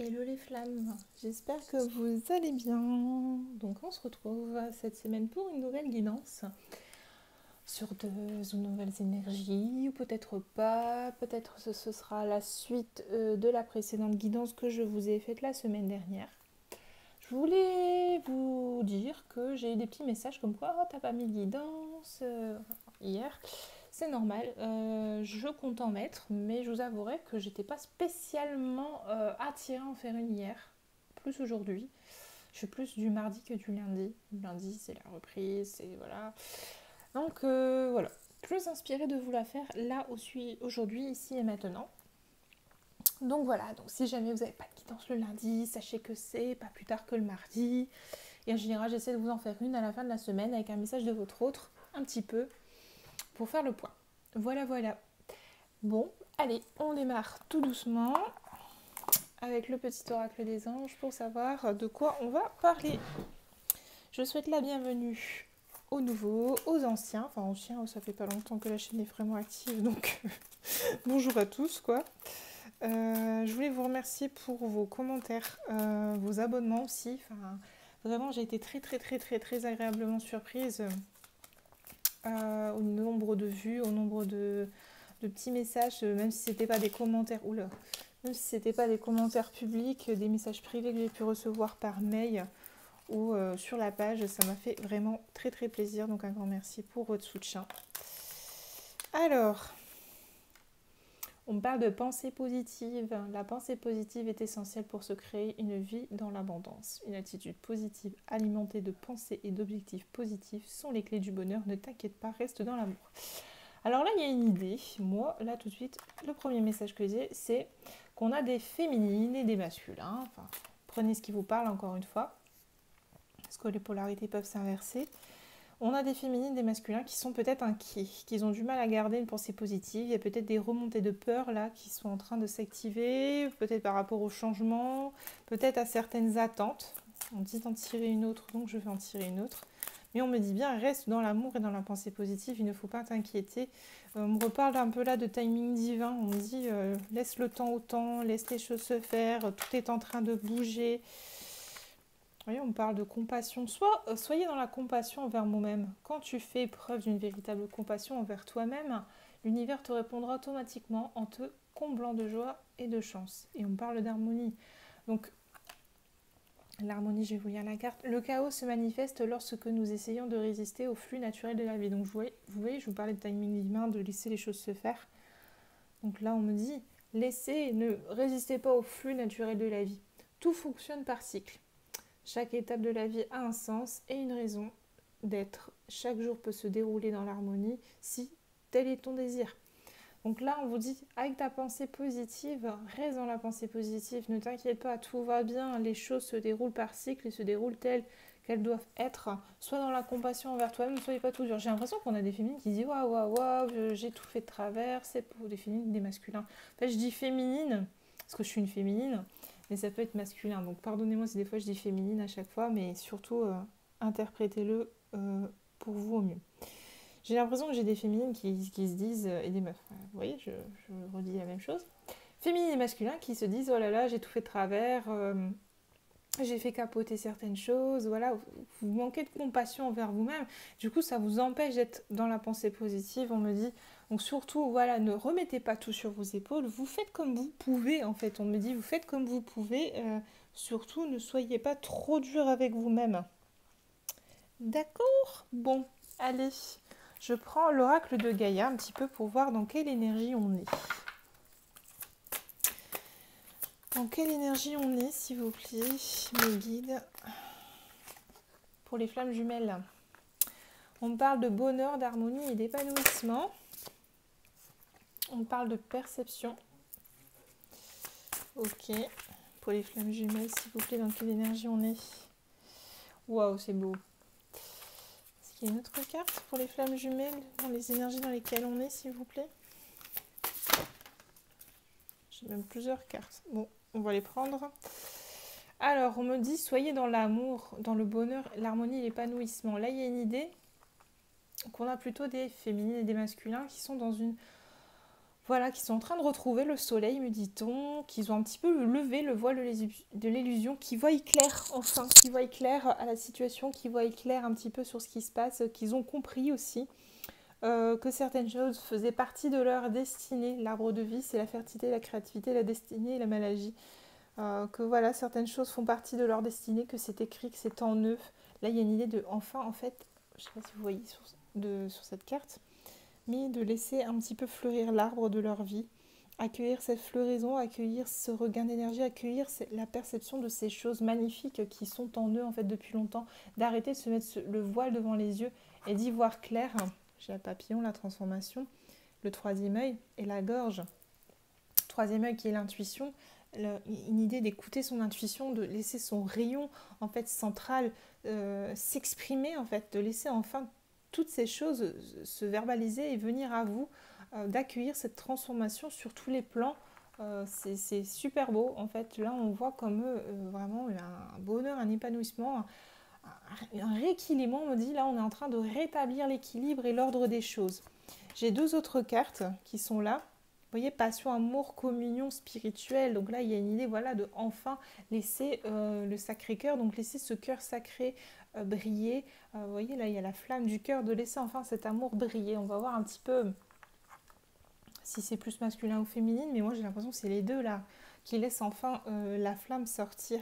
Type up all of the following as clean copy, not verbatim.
Hello les flammes, j'espère que vous allez bien. Donc on se retrouve cette semaine pour une nouvelle guidance sur de nouvelles énergies, ou peut-être pas, peut-être ce sera la suite de la précédente guidance que je vous ai faite la semaine dernière. Je voulais vous dire que j'ai eu des petits messages comme quoi oh, t'as pas mis de guidance hier. C'est normal, je compte en mettre, mais je vous avouerai que j'étais pas spécialement attirée à en faire une hier, plus aujourd'hui. Je suis plus du mardi que du lundi. Le lundi, c'est la reprise, c'est voilà. Donc voilà, plus inspirée de vous la faire là aujourd'hui, ici et maintenant. Donc voilà, donc si jamais vous n'avez pas de guidance le lundi, sachez que c'est pas plus tard que le mardi. Et en général, j'essaie de vous en faire une à la fin de la semaine avec un message de votre autre, un petit peu, pour faire le point. Voilà, voilà. Bon, allez, on démarre tout doucement avec le petit oracle des anges pour savoir de quoi on va parler. Je souhaite la bienvenue aux nouveaux, aux anciens, enfin anciens, ça fait pas longtemps que la chaîne est vraiment active, donc bonjour à tous quoi. Je voulais vous remercier pour vos commentaires, vos abonnements aussi. Enfin, vraiment, j'ai été très agréablement surprise au nombre de vues, au nombre de petits messages, même si c'était pas des commentaires. Oula, même si c'était pas des commentaires publics, des messages privés que j'ai pu recevoir par mail ou sur la page, ça m'a fait vraiment très plaisir. Donc un grand merci pour votre soutien. Alors, on parle de pensée positive. La pensée positive est essentielle pour se créer une vie dans l'abondance. Une attitude positive alimentée de pensées et d'objectifs positifs sont les clés du bonheur. Ne t'inquiète pas, reste dans l'amour. Alors là, il y a une idée. Moi, là, tout de suite, le premier message que j'ai, c'est qu'on a des féminines et des masculins. Enfin, prenez ce qui vous parle, encore une fois, parce que les polarités peuvent s'inverser. On a des féminines, des masculins qui sont peut-être inquiets, qui ont du mal à garder une pensée positive. Il y a peut-être des remontées de peur là qui sont en train de s'activer, peut-être par rapport au changement, peut-être à certaines attentes. On dit d'en tirer une autre, donc je vais en tirer une autre. Mais on me dit bien, reste dans l'amour et dans la pensée positive, il ne faut pas t'inquiéter. On me reparle un peu là de timing divin, on me dit laisse le temps au temps, laisse les choses se faire, tout est en train de bouger. Oui, on parle de compassion. Soyez dans la compassion envers vous-même. Quand tu fais preuve d'une véritable compassion envers toi-même, l'univers te répondra automatiquement en te comblant de joie et de chance. Et on parle d'harmonie. Donc, l'harmonie, je vais vous lire la carte. Le chaos se manifeste lorsque nous essayons de résister au flux naturel de la vie. Donc, vous voyez, je vous parlais de timing divin, de laisser les choses se faire. Donc là, on me dit, ne résistez pas au flux naturel de la vie. Tout fonctionne par cycle. Chaque étape de la vie a un sens et une raison d'être. Chaque jour peut se dérouler dans l'harmonie si tel est ton désir. Donc là, on vous dit, avec ta pensée positive, reste dans la pensée positive, ne t'inquiète pas, tout va bien, les choses se déroulent par cycle et se déroulent telles qu'elles doivent être. Sois dans la compassion envers toi-même, ne soyez pas tout dur. J'ai l'impression qu'on a des féminines qui disent waouh, j'ai tout fait de travers, c'est pour des féminines, des masculins. En fait, je dis féminine, parce que je suis une féminine, mais ça peut être masculin. Donc pardonnez-moi si des fois je dis féminine à chaque fois, mais surtout interprétez-le pour vous au mieux. J'ai l'impression que j'ai des féminines qui se disent, et des meufs, vous voyez, je redis la même chose. Féminines et masculins qui se disent, oh là là, j'ai tout fait de travers, j'ai fait capoter certaines choses, voilà, vous manquez de compassion envers vous-même. Du coup, ça vous empêche d'être dans la pensée positive, on me dit. Donc surtout, voilà, ne remettez pas tout sur vos épaules, vous faites comme vous pouvez, en fait. On me dit, vous faites comme vous pouvez, surtout, ne soyez pas trop dur avec vous-même. D'accord? Bon, allez. Je prends l'oracle de Gaïa un petit peu pour voir dans quelle énergie on est. Dans quelle énergie on est, s'il vous plaît, mes guides. Pour les flammes jumelles. On parle de bonheur, d'harmonie et d'épanouissement. On parle de perception. Ok. Pour les flammes jumelles, s'il vous plaît, dans quelle énergie on est. Waouh, c'est beau. Est-ce qu'il y a une autre carte pour les flammes jumelles, dans les énergies dans lesquelles on est, s'il vous plaît? J'ai même plusieurs cartes. Bon, on va les prendre. Alors, on me dit, soyez dans l'amour, dans le bonheur, l'harmonie et l'épanouissement. Là, il y a une idée qu'on a plutôt des féminines et des masculins qui sont dans une... Voilà, qui sont en train de retrouver le soleil, me dit-on, qu'ils ont un petit peu levé le voile de l'illusion, qui voient clair, enfin, qui voient clair à la situation, qui voient clair un petit peu sur ce qui se passe, qu'ils ont compris aussi que certaines choses faisaient partie de leur destinée. L'arbre de vie, c'est la fertilité, la créativité, la destinée et la magie. Que voilà, certaines choses font partie de leur destinée, que c'est écrit, que c'est en eux. Là, il y a une idée de, enfin, en fait, je ne sais pas si vous voyez sur cette carte, mais de laisser un petit peu fleurir l'arbre de leur vie, accueillir cette floraison, accueillir ce regain d'énergie, accueillir la perception de ces choses magnifiques qui sont en eux en fait depuis longtemps, d'arrêter de se mettre le voile devant les yeux et d'y voir clair. J'ai le papillon, la transformation, le troisième œil et la gorge. Troisième œil qui est l'intuition, une idée d'écouter son intuition, de laisser son rayon en fait central s'exprimer en fait, de laisser enfin toutes ces choses se verbaliser et venir à vous, d'accueillir cette transformation sur tous les plans. C'est super beau en fait. Là on voit comme vraiment un bonheur, un épanouissement, un rééquilibrement. On me dit là on est en train de rétablir l'équilibre et l'ordre des choses. J'ai deux autres cartes qui sont là. Vous voyez, passion, amour, communion spirituelle. Donc là, il y a une idée, voilà, de enfin laisser le Sacré-Cœur, donc laisser ce cœur sacré briller. Vous voyez, là, il y a la flamme du cœur, de laisser enfin cet amour briller. On va voir un petit peu si c'est plus masculin ou féminine, mais moi, j'ai l'impression que c'est les deux, là, qui laissent enfin la flamme sortir.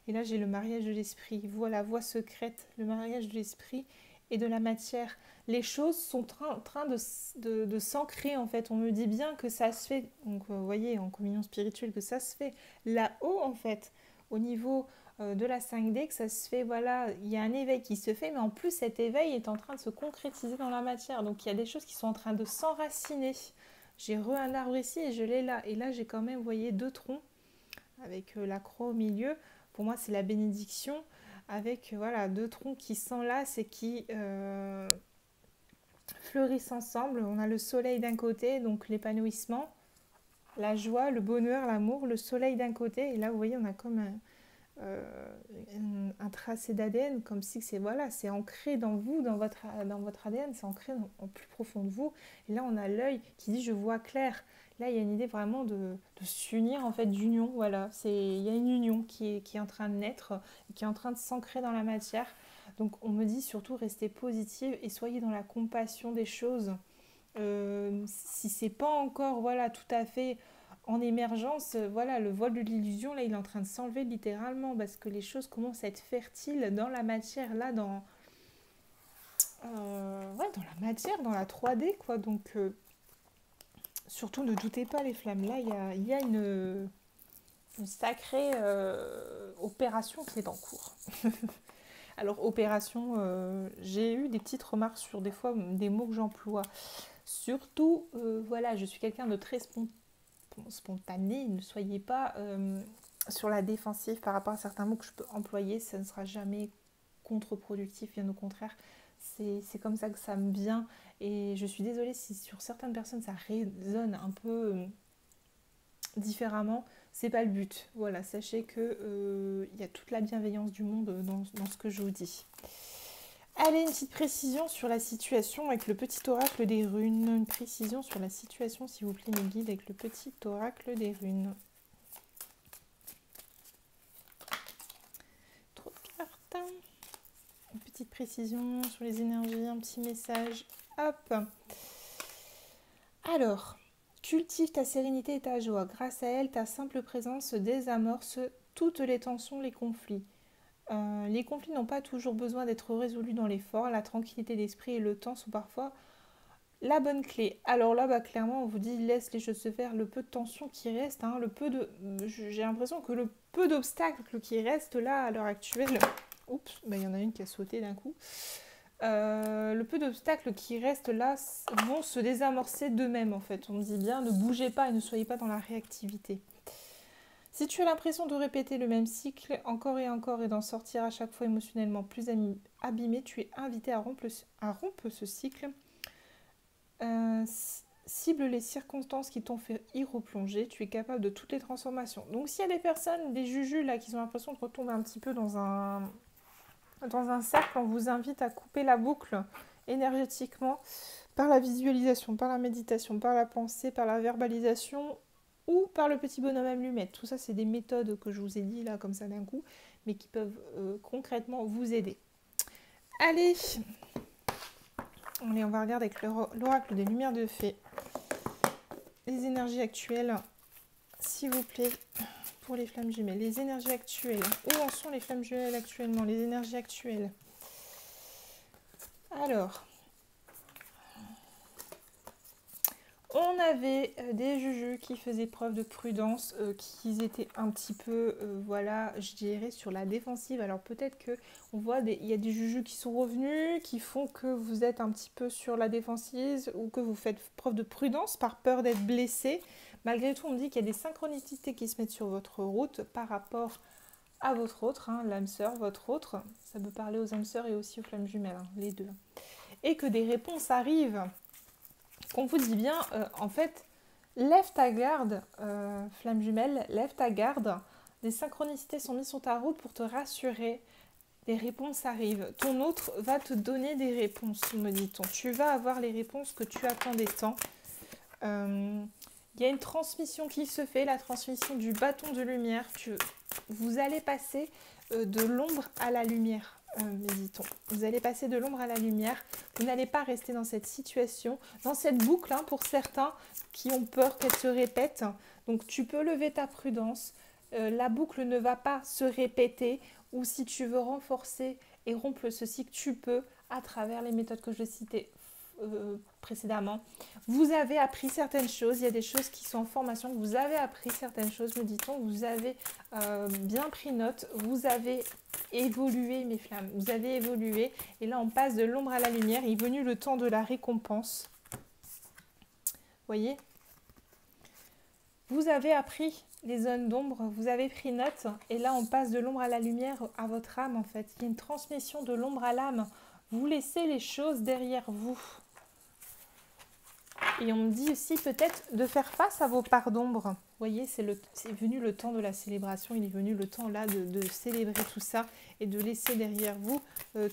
Et là, j'ai le mariage de l'esprit. Voilà, voie secrète, le mariage de l'esprit et de la matière. Les choses sont en train de s'ancrer en fait. On me dit bien que ça se fait, donc vous voyez en communion spirituelle que ça se fait là-haut en fait, au niveau de la 5D, que ça se fait, voilà, il y a un éveil qui se fait, mais en plus cet éveil est en train de se concrétiser dans la matière. Donc il y a des choses qui sont en train de s'enraciner. J'ai un arbre ici et je l'ai là. Et là j'ai quand même, vous voyez, deux troncs avec la croix au milieu. Pour moi c'est la bénédiction avec voilà deux troncs qui s'enlacent et qui fleurissent ensemble. On a le soleil d'un côté, donc l'épanouissement, la joie, le bonheur, l'amour, le soleil d'un côté. Et là, vous voyez, on a comme un tracé d'ADN, comme si c'est voilà, c'est ancré dans vous, dans votre ADN, c'est ancré en plus profond de vous. Et là, on a l'œil qui dit « je vois clair ». Là, il y a une idée vraiment de s'unir, en fait, d'union. Voilà, il y a une union qui est en train de naître, qui est en train de s'ancrer dans la matière. Donc, on me dit surtout restez positive et soyez dans la compassion des choses. Si c'est pas encore, voilà, tout à fait en émergence, voilà, le voile de l'illusion, là, il est en train de s'enlever littéralement parce que les choses commencent à être fertiles dans la matière, là, dans la matière, dans la 3D, quoi. Donc, surtout, ne doutez pas, les flammes. Là, il y a une sacrée opération qui est en cours. Alors, opération, j'ai eu des petites remarques sur des fois des mots que j'emploie. Surtout, voilà, je suis quelqu'un de très spontané. Ne soyez pas sur la défensive par rapport à certains mots que je peux employer. Ça ne sera jamais contre-productif, bien au contraire. C'est comme ça que ça me vient. Et je suis désolée si sur certaines personnes ça résonne un peu différemment. C'est pas le but. Voilà, sachez que y a toute la bienveillance du monde dans ce que je vous dis. Allez, une petite précision sur la situation avec le petit oracle des runes. Une précision sur la situation, s'il vous plaît, mes guides, avec le petit oracle des runes. Trop de cartes. Une petite précision sur les énergies, un petit message. Hop. Alors, cultive ta sérénité et ta joie. Grâce à elle, ta simple présence désamorce toutes les tensions, les conflits. Les conflits n'ont pas toujours besoin d'être résolus dans l'effort. La tranquillité d'esprit et le temps sont parfois la bonne clé. Alors là, clairement, on vous dit laisse les choses se faire. Le peu de tension qui reste, hein, j'ai l'impression que le peu d'obstacles qui restent là à l'heure actuelle. Oups, il y en a une qui a sauté d'un coup. Le peu d'obstacles qui restent là vont se désamorcer d'eux-mêmes en fait. On me dit bien ne bougez pas et ne soyez pas dans la réactivité. Si tu as l'impression de répéter le même cycle encore et d'en sortir à chaque fois émotionnellement plus abîmé, tu es invité à rompre ce cycle. Cible les circonstances qui t'ont fait y replonger, tu es capable de toutes les transformations. Donc s'il y a des personnes, des jujus là qui ont l'impression de retomber un petit peu dans un cercle, on vous invite à couper la boucle énergétiquement par la visualisation, par la méditation, par la pensée, par la verbalisation ou par le petit bonhomme allumette. Tout ça, c'est des méthodes que je vous ai dit là comme ça d'un coup, mais qui peuvent concrètement vous aider. Allez, on va regarder avec l'oracle des lumières de fée. Les énergies actuelles, s'il vous plaît, pour les flammes jumelles. Les énergies actuelles. Où en sont les flammes jumelles actuellement? Les énergies actuelles. Alors, on avait des jujus qui faisaient preuve de prudence, qui étaient un petit peu, voilà, je dirais, sur la défensive. Alors peut-être que on voit, il y a des jujus qui sont revenus, qui font que vous êtes un petit peu sur la défensive ou que vous faites preuve de prudence par peur d'être blessé. Malgré tout, on dit qu'il y a des synchronicités qui se mettent sur votre route par rapport à votre autre, hein, l'âme sœur, votre autre. Ça peut parler aux âmes sœurs et aussi aux flammes jumelles, hein, les deux. Et que des réponses arrivent. Qu'on vous dit bien, en fait, lève ta garde, flamme jumelle, lève ta garde. Des synchronicités sont mises sur ta route pour te rassurer. Des réponses arrivent. Ton autre va te donner des réponses, me dit-on. Tu vas avoir les réponses que tu attendais tant. Il y a une transmission qui se fait, la transmission du bâton de lumière. Vous allez passer de l'ombre à la lumière. Mais dit-on, vous allez passer de l'ombre à la lumière, vous n'allez pas rester dans cette situation, dans cette boucle, hein, pour certains qui ont peur qu'elle se répète. Donc tu peux lever ta prudence, la boucle ne va pas se répéter, ou si tu veux renforcer et rompre ce cycle, tu peux à travers les méthodes que je citais précédemment. Vous avez appris certaines choses, il y a des choses qui sont en formation, vous avez appris certaines choses, me dit-on, vous avez bien pris note, vous avez évolué mes flammes, vous avez évolué et là on passe de l'ombre à la lumière, il est venu le temps de la récompense. Voyez, vous avez appris les zones d'ombre, vous avez pris note et là on passe de l'ombre à la lumière à votre âme en fait. Il y a une transmission de l'ombre à l'âme, vous laissez les choses derrière vous. Et on me dit aussi peut-être de faire face à vos parts d'ombre. Vous voyez, c'est venu le temps de la célébration, il est venu le temps là de célébrer tout ça et de laisser derrière vous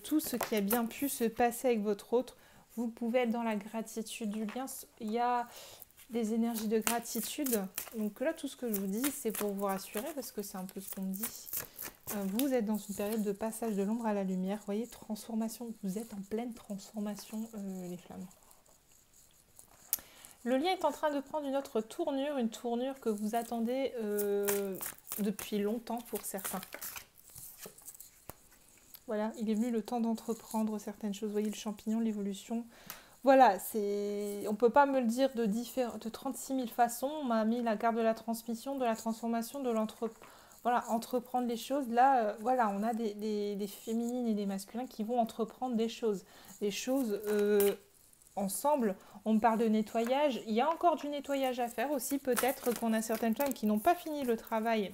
tout ce qui a bien pu se passer avec votre autre. Vous pouvez être dans la gratitude du lien. Il y a des énergies de gratitude. Donc là, tout ce que je vous dis, c'est pour vous rassurer parce que c'est un peu ce qu'on me dit. Vous êtes dans une période de passage de l'ombre à la lumière. Vous voyez, transformation. Vous êtes en pleine transformation, les flammes. Le lien est en train de prendre une autre tournure, une tournure que vous attendez depuis longtemps pour certains. Voilà, il est venu le temps d'entreprendre certaines choses. Vous voyez le champignon, l'évolution. Voilà, on ne peut pas me le dire de 36 000 façons. On m'a mis la carte de la transmission, de la transformation, de entreprendre les choses. Là, voilà, on a des féminines et des masculins qui vont entreprendre des choses. Des choses ensemble. On parle de nettoyage. Il y a encore du nettoyage à faire aussi. Peut-être qu'on a certaines femmes qui n'ont pas fini le travail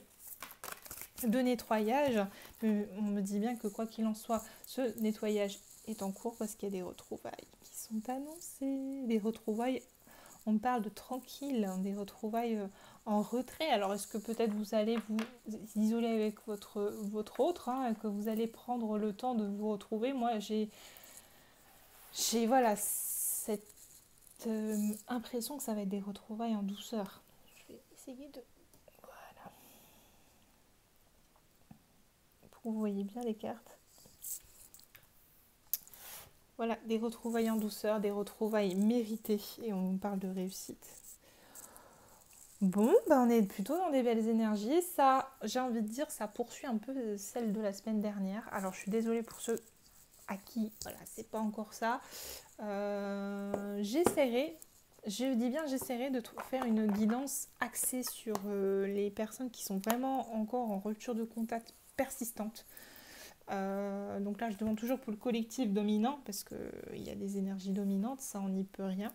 de nettoyage. Mais on me dit bien que quoi qu'il en soit, ce nettoyage est en cours parce qu'il y a des retrouvailles qui sont annoncées. Des retrouvailles, on parle de tranquille, hein, des retrouvailles en retrait. Alors est-ce que peut-être vous allez vous isoler avec votre autre, hein, que vous allez prendre le temps de vous retrouver. Moi j'ai voilà cette impression que ça va être des retrouvailles en douceur. Je vais essayer de... Voilà. Pour que vous voyez bien les cartes. Voilà, des retrouvailles en douceur, des retrouvailles méritées. Et on parle de réussite. Bon, ben on est plutôt dans des belles énergies. Ça, j'ai envie de dire, ça poursuit un peu celle de la semaine dernière. Alors, je suis désolée pour ceux à qui, voilà, c'est pas encore ça. J'essaierai, je dis bien j'essaierai de faire une guidance axée sur les personnes qui sont vraiment encore en rupture de contact persistante. Donc là je demande toujours pour le collectif dominant parce qu'il y a des énergies dominantes, ça on n'y peut rien.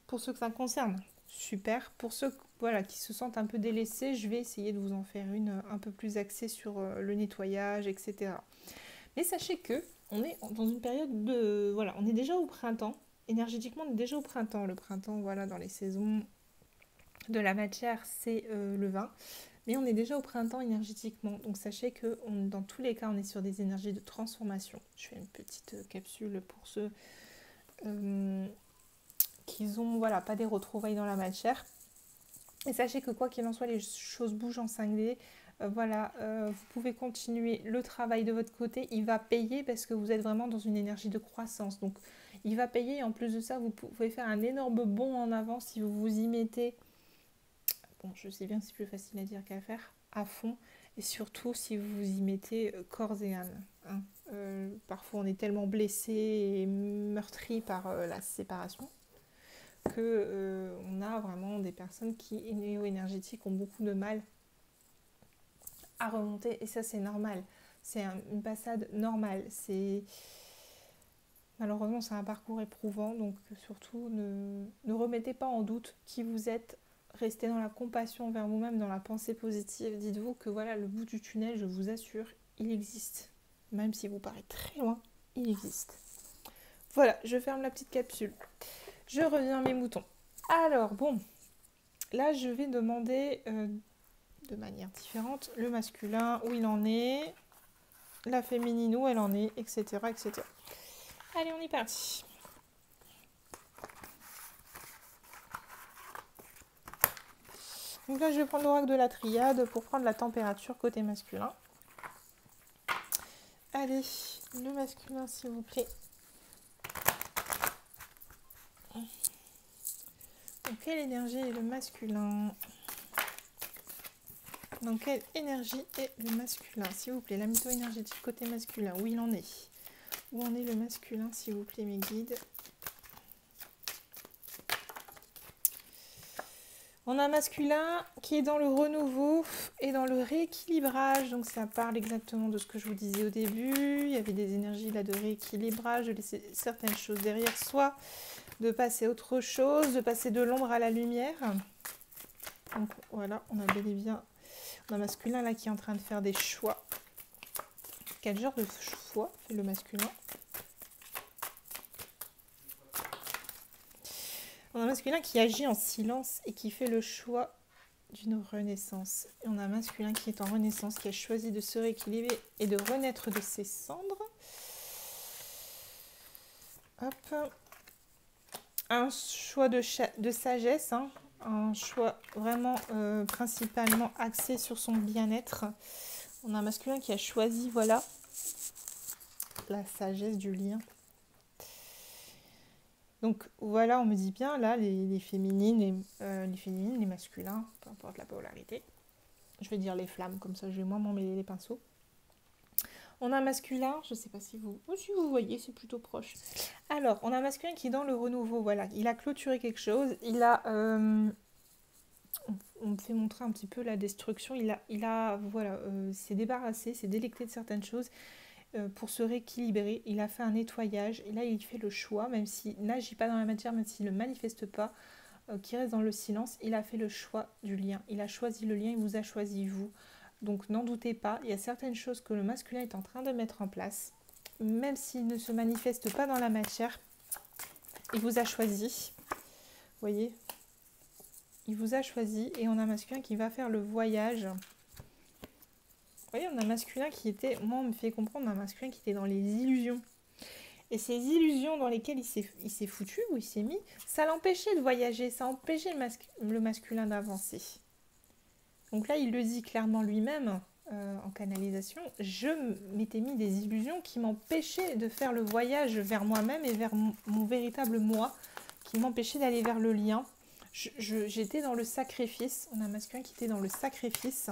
Pour ceux que ça concerne, super. Pour ceux voilà, qui se sentent un peu délaissés, je vais essayer de vous en faire une un peu plus axée sur le nettoyage, etc. Mais sachez que on est dans une période de... Voilà, on est déjà au printemps. Énergétiquement, on est déjà au printemps. Le printemps, voilà, dans les saisons de la matière, c'est le vin. Mais on est déjà au printemps énergétiquement. Donc sachez que dans tous les cas, on est sur des énergies de transformation. Je fais une petite capsule pour ceux qu'ils ont, voilà, pas des retrouvailles dans la matière. Et sachez que quoi qu'il en soit, les choses bougent en 5D. Voilà, vous pouvez continuer le travail de votre côté. Il va payer parce que vous êtes vraiment dans une énergie de croissance. Donc, il va payer. Et en plus de ça, vous pouvez faire un énorme bond en avant si vous vous y mettez. Bon, je sais bien que c'est plus facile à dire qu'à faire, à fond. Et surtout si vous vous y mettez corps et âme. Hein. Parfois, on est tellement blessé et meurtri par la séparation que on a vraiment des personnes qui, néo-énergétiques, ont beaucoup de mal à remonter. Et ça, c'est normal. C'est une passade normale. Malheureusement, c'est un parcours éprouvant. Donc, surtout, ne remettez pas en doute qui vous êtes. Restez dans la compassion envers vous-même, dans la pensée positive. Dites-vous que voilà, le bout du tunnel, je vous assure, il existe. Même si vous paraît très loin, il existe. Voilà, je ferme la petite capsule. Je reviens à mes moutons. Alors, bon, là, je vais demander de manière différente le masculin, où il en est, la féminine, où elle en est, etc., etc. Allez, on est parti. Donc là, je vais prendre l'oracle de la triade pour prendre la température côté masculin. Allez, le masculin, s'il vous plaît. Dans quelle énergie est le masculin? Dans quelle énergie est le masculin? S'il vous plaît, la mytho énergétique côté masculin, où il en est? Où en est le masculin, s'il vous plaît, mes guides? On a un masculin qui est dans le renouveau et dans le rééquilibrage. Donc ça parle exactement de ce que je vous disais au début. Il y avait des énergies là de rééquilibrage, de laisser certaines choses derrière soi, de passer à autre chose, de passer de l'ombre à la lumière. Donc voilà, on a bel et bien un masculin là qui est en train de faire des choix. Quel genre de choix fait le masculin? On a un masculin qui agit en silence et qui fait le choix d'une renaissance. Et on a un masculin qui est en renaissance, qui a choisi de se rééquilibrer et de renaître de ses cendres. Hop. Un choix de sagesse, hein. Un choix vraiment principalement axé sur son bien-être. On a un masculin qui a choisi, voilà, la sagesse du lien. Donc voilà, on me dit bien là, les féminines, les masculins, peu importe la polarité. Je vais dire les flammes, comme ça je vais moins m'emmêler les pinceaux. On a un masculin, je ne sais pas si vous voyez, c'est plutôt proche. Alors, on a un masculin qui est dans le renouveau, voilà. Il a clôturé quelque chose, il a... on me fait montrer un petit peu la destruction. Il a voilà, s'est débarrassé, s'est délecté de certaines choses pour se rééquilibrer. Il a fait un nettoyage et là, il fait le choix, même s'il n'agit pas dans la matière, même s'il ne manifeste pas, qui reste dans le silence, il a fait le choix du lien. Il a choisi le lien, il vous a choisi vous. Donc n'en doutez pas, il y a certaines choses que le masculin est en train de mettre en place. Même s'il ne se manifeste pas dans la matière, il vous a choisi. Vous voyez ? Il vous a choisi et on a un masculin qui va faire le voyage. Vous voyez, on a un masculin qui était... Moi, on me fait comprendre, on a un masculin qui était dans les illusions. Et ces illusions dans lesquelles il s'est foutu ou il s'est mis, ça l'empêchait de voyager, ça empêchait le masculin d'avancer. Donc là, il le dit clairement lui-même en canalisation. Je m'étais mis des illusions qui m'empêchaient de faire le voyage vers moi-même et vers mon véritable moi, qui m'empêchaient d'aller vers le lien. J'étais dans le sacrifice. On a un masculin qui était dans le sacrifice.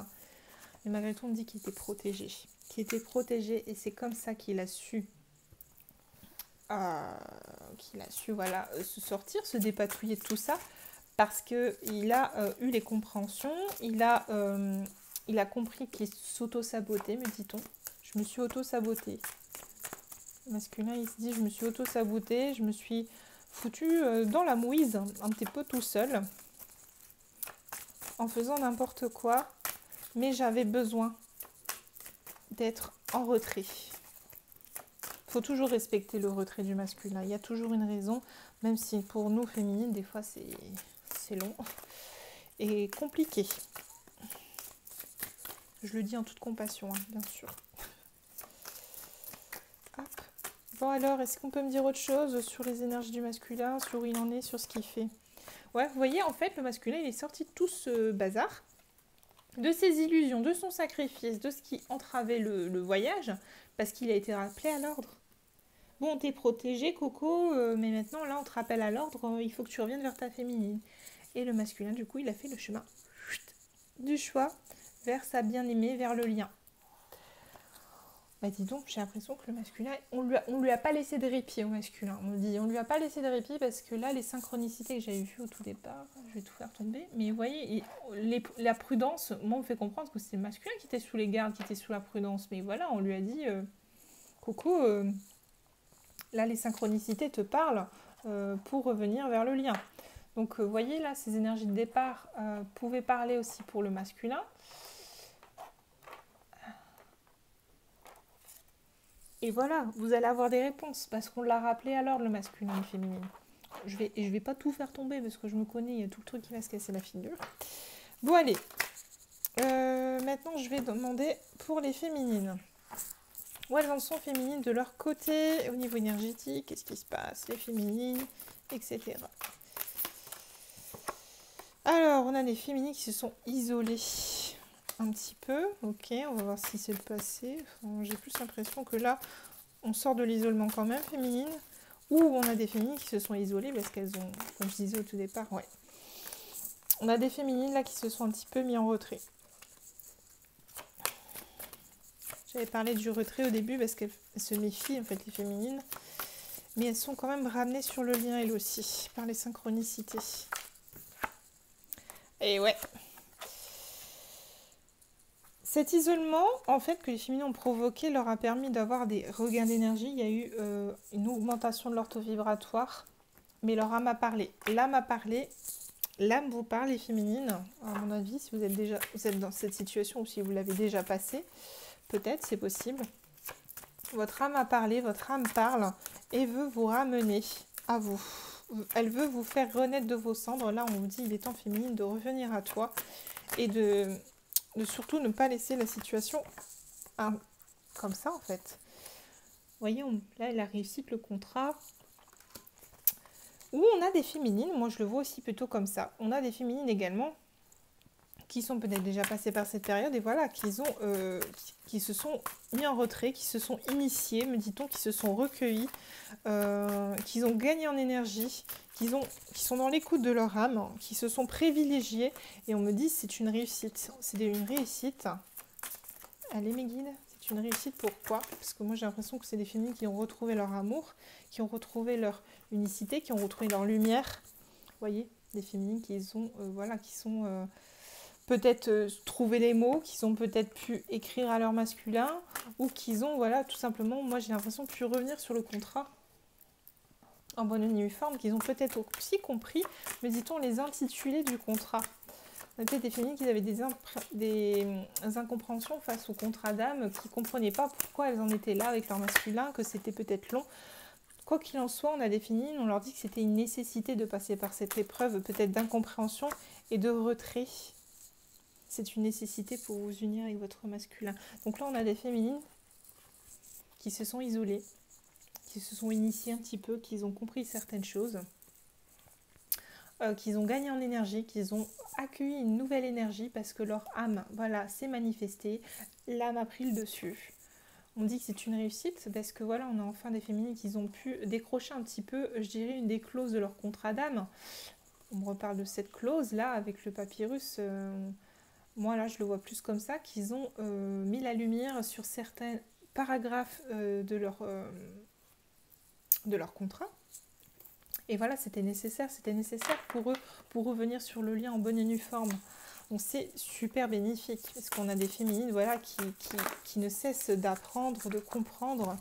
Mais malgré tout, on me dit qu'il était protégé. Qu'il était protégé et c'est comme ça qu'il a su... voilà, se sortir, se dépatouiller de tout ça. Parce qu'il a eu les compréhensions, il a compris qu'il s'auto-sabotait, me dit-on. Je me suis auto-sabotée. Masculin, il se dit, je me suis auto-sabotée, je me suis foutue dans la mouise, un petit peu tout seul, en faisant n'importe quoi, mais j'avais besoin d'être en retrait. Il faut toujours respecter le retrait du masculin, il y a toujours une raison, même si pour nous, féminines, des fois, c'est long et compliqué. Je le dis en toute compassion, hein, bien sûr. Hop. Bon alors, est-ce qu'on peut me dire autre chose sur les énergies du masculin, sur où il en est, sur ce qu'il fait? Ouais, vous voyez, en fait, le masculin, il est sorti de tout ce bazar, de ses illusions, de son sacrifice, de ce qui entravait le voyage, parce qu'il a été rappelé à l'ordre. Bon, t'es protégé, Coco, mais maintenant, là, on te rappelle à l'ordre, il faut que tu reviennes vers ta féminine. Et le masculin, du coup, il a fait le chemin du choix vers sa bien-aimée, vers le lien. Bah dis donc, j'ai l'impression que le masculin, on lui a pas laissé de répit au masculin. On lui a pas laissé de répit parce que là, les synchronicités que j'avais vues au tout départ, je vais tout faire tomber. Mais vous voyez, la prudence, moi, on me fait comprendre que c'était le masculin qui était sous les gardes, qui était sous la prudence. Mais voilà, on lui a dit, Coco, là, les synchronicités te parlent pour revenir vers le lien. Donc, vous voyez, là, ces énergies de départ pouvaient parler aussi pour le masculin. Et voilà, vous allez avoir des réponses parce qu'on l'a rappelé à l'ordre, le masculin et le féminin. Je vais pas tout faire tomber parce que je me connais, il y a tout le truc qui va se casser la figure. Bon, allez. Maintenant, je vais demander pour les féminines. Où elles en sont féminines de leur côté, au niveau énergétique, qu'est-ce qui se passe, les féminines, etc. Alors, on a des féminines qui se sont isolées un petit peu. Ok, on va voir si c'est le passé. Enfin, j'ai plus l'impression que là, on sort de l'isolement quand même féminine. Ou on a des féminines qui se sont isolées parce qu'elles ont, comme je disais au tout départ, ouais. On a des féminines là qui se sont un petit peu mis en retrait. J'avais parlé du retrait au début parce qu'elles se méfient en fait les féminines. Mais elles sont quand même ramenées sur le lien elles aussi, par les synchronicités. Et ouais. Cet isolement, en fait, que les féminines ont provoqué, leur a permis d'avoir des regains d'énergie. Il y a eu une augmentation de leur taux vibratoire. Mais leur âme a parlé. L'âme a parlé. L'âme vous parle, les féminines. À mon avis, si vous êtes dans cette situation ou si vous l'avez déjà passé, peut-être, c'est possible. Votre âme a parlé, votre âme parle et veut vous ramener à vous. Elle veut vous faire renaître de vos cendres. Là, on vous dit, il est temps, féminine, de revenir à toi et de surtout ne pas laisser la situation comme ça, en fait. Vous voyez, là, elle a réussi le contrat. Ou on a des féminines, moi je le vois aussi plutôt comme ça. On a des féminines également qui sont peut-être déjà passées par cette période et voilà, qui se sont mis en retrait, qui se sont initiées, me dit-on, qui se sont recueillies, qui ont gagné en énergie, qui sont dans l'écoute de leur âme, qui se sont privilégiées et on me dit c'est une réussite. C'est une réussite. Allez mes guides, c'est une réussite. Pourquoi? Parce que moi j'ai l'impression que c'est des féminines qui ont retrouvé leur amour, qui ont retrouvé leur unicité, qui ont retrouvé leur lumière. Vous voyez, des féminines qui sont peut-être trouvé les mots, qui ont peut-être pu écrire à leur masculin, ou qui ont, voilà, tout simplement, moi j'ai l'impression, pu revenir sur le contrat en bonne et uniforme, qu'ils ont peut-être aussi compris, me dit-on, les intitulés du contrat. On a peut-être des féminines qui avaient des incompréhensions face au contrat d'âme, qui ne comprenaient pas pourquoi elles en étaient là avec leur masculin, que c'était peut-être long. Quoi qu'il en soit, on a des féminines, on leur dit que c'était une nécessité de passer par cette épreuve, peut-être d'incompréhension et de retrait. C'est une nécessité pour vous unir avec votre masculin. Donc là, on a des féminines qui se sont isolées, qui se sont initiées un petit peu, qui ont compris certaines choses, qui ont gagné en énergie, qui ont accueilli une nouvelle énergie parce que leur âme, voilà, s'est manifestée, l'âme a pris le dessus. On dit que c'est une réussite parce que voilà, on a enfin des féminines qui ont pu décrocher un petit peu, je dirais, une des clauses de leur contrat d'âme. On me reparle de cette clause-là avec le papyrus. Moi, là, je le vois plus comme ça, qu'ils ont mis la lumière sur certains paragraphes de leur contrat. Et voilà, c'était nécessaire pour eux, pour revenir sur le lien en bonne et nue forme. Donc c'est super bénéfique, parce qu'on a des féminines voilà, qui ne cessent d'apprendre, de comprendre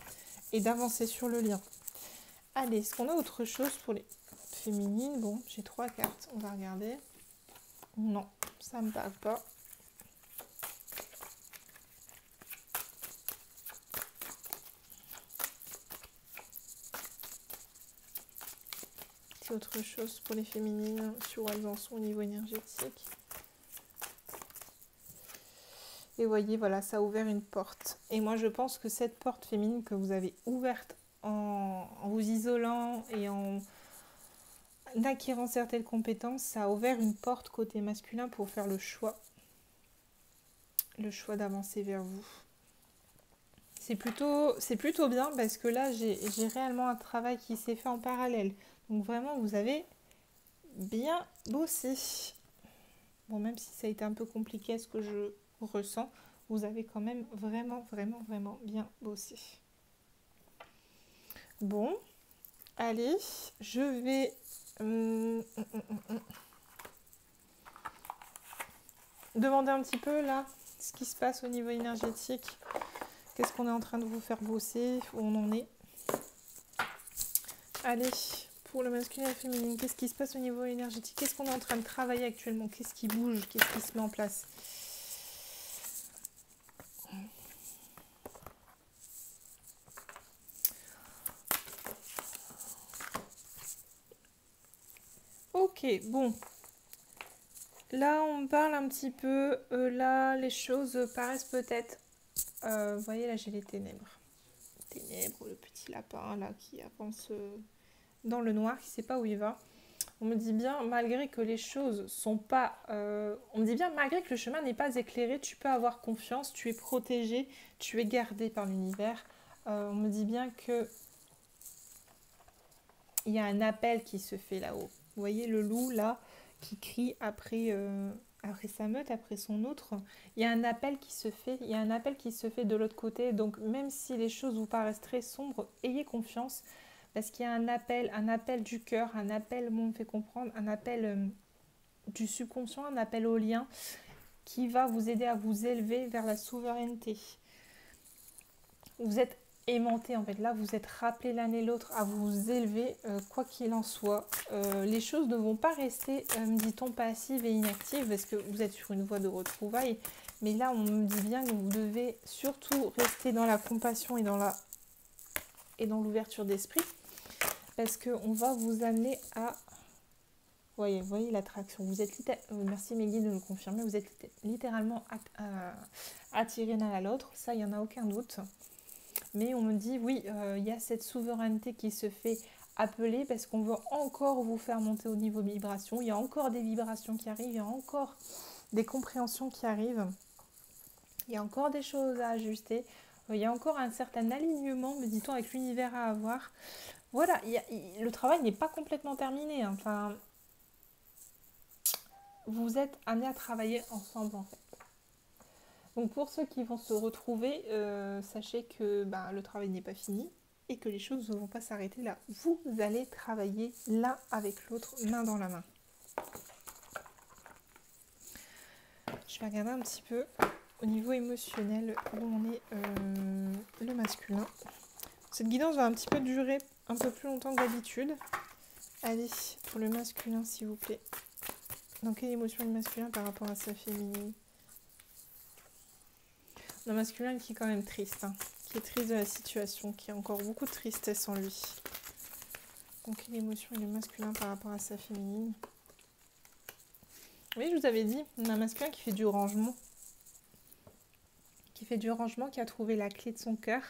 et d'avancer sur le lien. Allez, est-ce qu'on a autre chose pour les féminines? Bon, j'ai 3 cartes, on va regarder. Non, ça ne me parle pas. C'est autre chose pour les féminines, sur où elles en sont au niveau énergétique. Et vous voyez, voilà, ça a ouvert une porte. Et moi, je pense que cette porte féminine que vous avez ouverte en vous isolant et en acquérant certaines compétences, ça a ouvert une porte côté masculin pour faire le choix d'avancer vers vous. C'est plutôt bien parce que là, j'ai réellement un travail qui s'est fait en parallèle. Donc vraiment, vous avez bien bossé. Bon, même si ça a été un peu compliqué, ce que je ressens, vous avez quand même vraiment bien bossé. Bon, allez, je vais... demander un petit peu là ce qui se passe au niveau énergétique. Qu'est-ce qu'on est en train de vous faire bosser? Où on en est? Allez, pour le masculin et le féminin, qu'est-ce qui se passe au niveau énergétique? Qu'est-ce qu'on est en train de travailler actuellement? Qu'est-ce qui bouge? Qu'est-ce qui se met en place? Ok, bon. Là, on me parle un petit peu. Là, les choses paraissent peut-être... vous voyez, là, j'ai les ténèbres. Ténèbres, le petit lapin, là, qui avance dans le noir, qui ne sait pas où il va. On me dit bien, malgré que les choses sont pas... on me dit bien, malgré que le chemin n'est pas éclairé, tu peux avoir confiance, tu es protégé, tu es gardé par l'univers. On me dit bien que il y a un appel qui se fait là-haut. Vous voyez le loup, là, qui crie après sa meute, après son autre. Il y a un appel qui se fait, il y a un appel qui se fait de l'autre côté. Donc, même si les choses vous paraissent très sombres, ayez confiance. Parce qu'il y a un appel du cœur, un appel, on me fait comprendre, un appel du subconscient, un appel au lien qui va vous aider à vous élever vers la souveraineté. Vous êtes aimantés en fait, là vous êtes rappelés l'un et l'autre à vous élever, quoi qu'il en soit. Les choses ne vont pas rester, me dit-on, passives et inactives parce que vous êtes sur une voie de retrouvailles. Mais là on me dit bien que vous devez surtout rester dans la compassion et dans l'ouverture d'esprit. Parce qu'on va vous amener à... Voyez l'attraction. Vous êtes merci Meggy de me confirmer, vous êtes littéralement attirés l'un à l'autre. Ça, il n'y en a aucun doute. Mais on me dit, oui, il y a cette souveraineté qui se fait appeler parce qu'on veut encore vous faire monter au niveau vibration. Il y a encore des vibrations qui arrivent, il y a encore des compréhensions qui arrivent. Il y a encore des choses à ajuster. Il y a encore un certain alignement, me dit-on, avec l'univers à avoir. Voilà, le travail n'est pas complètement terminé. Enfin, vous êtes amenés à travailler ensemble en fait. Donc pour ceux qui vont se retrouver, sachez que le travail n'est pas fini et que les choses ne vont pas s'arrêter là. Vous allez travailler l'un avec l'autre, main dans la main. Je vais regarder un petit peu au niveau émotionnel où on est le masculin. Cette guidance va un petit peu durer un peu plus longtemps que d'habitude. Allez, pour le masculin s'il vous plaît. Dans quelle émotion est le masculin par rapport à sa féminine? Un masculin qui est quand même triste, qui est triste de la situation, qui a encore beaucoup de tristesse en lui. Donc quelle émotion est le masculin par rapport à sa féminine? Oui, je vous avais dit, on a un masculin qui fait du rangement. Qui a trouvé la clé de son cœur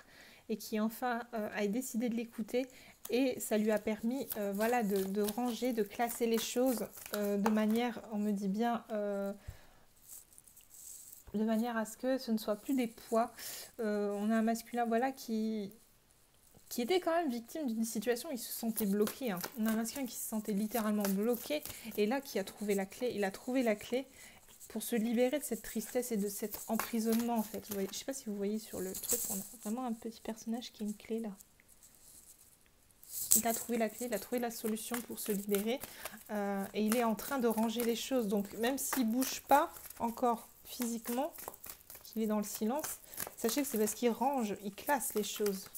et qui enfin a décidé de l'écouter. Et ça lui a permis de ranger, de classer les choses de manière, on me dit bien... de manière à ce que ce ne soit plus des poids. On a un masculin qui était quand même victime d'une situation où il se sentait bloqué. On a un masculin qui se sentait littéralement bloqué et là qui a trouvé la clé. Il a trouvé la clé pour se libérer de cette tristesse et de cet emprisonnement en fait. Je ne sais pas si vous voyez sur le truc, on a vraiment un petit personnage qui a une clé là. Il a trouvé la clé, il a trouvé la solution pour se libérer et il est en train de ranger les choses. Donc même s'il ne bouge pas encore physiquement, qu'il est dans le silence, sachez que c'est parce qu'il range, il classe les choses.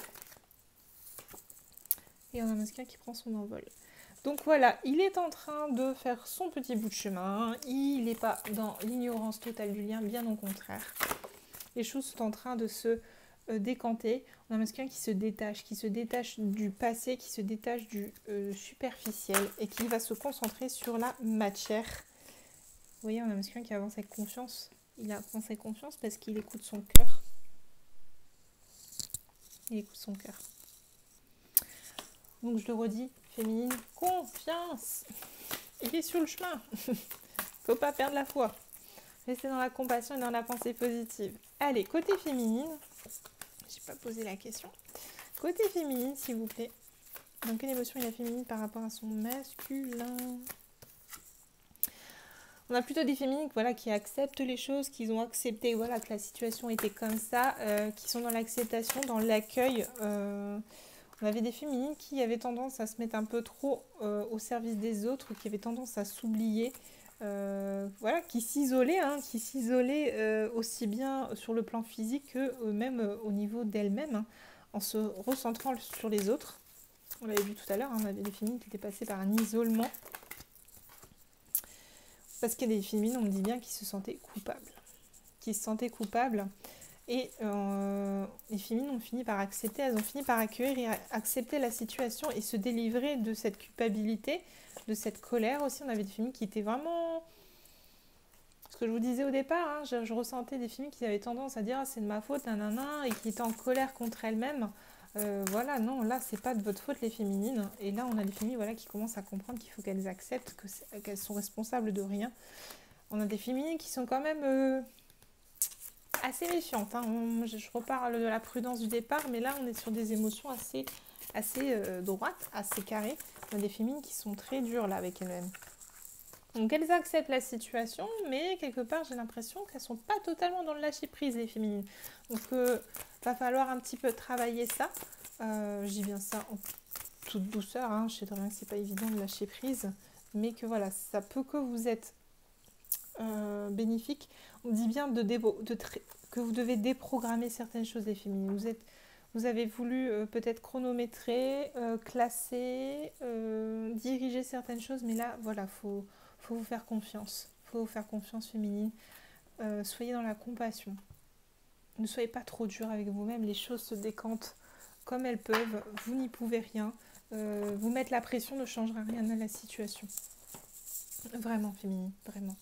Et on a un masculin qui prend son envol. Donc voilà, il est en train de faire son petit bout de chemin. Il n'est pas dans l'ignorance totale du lien, bien au contraire. Les choses sont en train de se décanter. On a un masculin qui se détache du passé, qui se détache du superficiel et qui va se concentrer sur la matière. Vous voyez, on a un masculin qui avance avec confiance. Il avance avec confiance parce qu'il écoute son cœur. Il écoute son cœur. Donc je le redis, féminine, confiance. Il est sur le chemin. Faut pas perdre la foi. Restez dans la compassion et dans la pensée positive. Allez, côté féminine. J'ai pas posé la question. Côté féminine, s'il vous plaît. Dans quelle émotion il a féminine par rapport à son masculin? On a plutôt des féminines voilà, qui acceptent les choses, qui ont accepté voilà, que la situation était comme ça, qui sont dans l'acceptation, dans l'accueil. On avait des féminines qui avaient tendance à se mettre un peu trop au service des autres, qui avaient tendance à s'oublier, voilà, qui s'isolaient aussi bien sur le plan physique que même au niveau d'elles-mêmes, hein, en se recentrant sur les autres. On l'avait vu tout à l'heure, hein, on avait des féminines qui étaient passées par un isolement. Parce qu'il y a des féminines, on me dit bien, qui se sentaient coupables. Et les féminines ont fini par accepter, elles ont fini par accueillir et accepter la situation et se délivrer de cette culpabilité, de cette colère aussi. On avait des féminines qui étaient vraiment... Ce que je vous disais au départ, hein, je ressentais des féminines qui avaient tendance à dire ah, c'est de ma faute, nanana, et qui étaient en colère contre elles-mêmes. Voilà, non, là, c'est pas de votre faute, les féminines. Et là, on a des féminines voilà, qui commencent à comprendre qu'il faut qu'elles acceptent qu'elles sont responsables de rien. On a des féminines qui sont quand même assez méfiantes. Hein. Je reparle de la prudence du départ, mais là, on est sur des émotions assez droites, assez carrées. On a des féminines qui sont très dures là avec elles-mêmes. Donc, elles acceptent la situation, mais quelque part, j'ai l'impression qu'elles ne sont pas totalement dans le lâcher-prise, les féminines. Donc, va falloir un petit peu travailler ça. Je dis bien ça en toute douceur. Hein. Je sais très bien que c'est pas évident de lâcher prise, mais que voilà, ça peut que vous être bénéfique. On dit bien que vous devez déprogrammer certaines choses, les féminines. Vous avez voulu peut-être chronométrer, classer, diriger certaines choses, mais là, voilà, faut vous faire confiance. Faut vous faire confiance, féminine. Soyez dans la compassion. Ne soyez pas trop dur avec vous-même. Les choses se décantent comme elles peuvent. Vous n'y pouvez rien. Vous mettre la pression ne changera rien à la situation. Vraiment, féminine. Vraiment.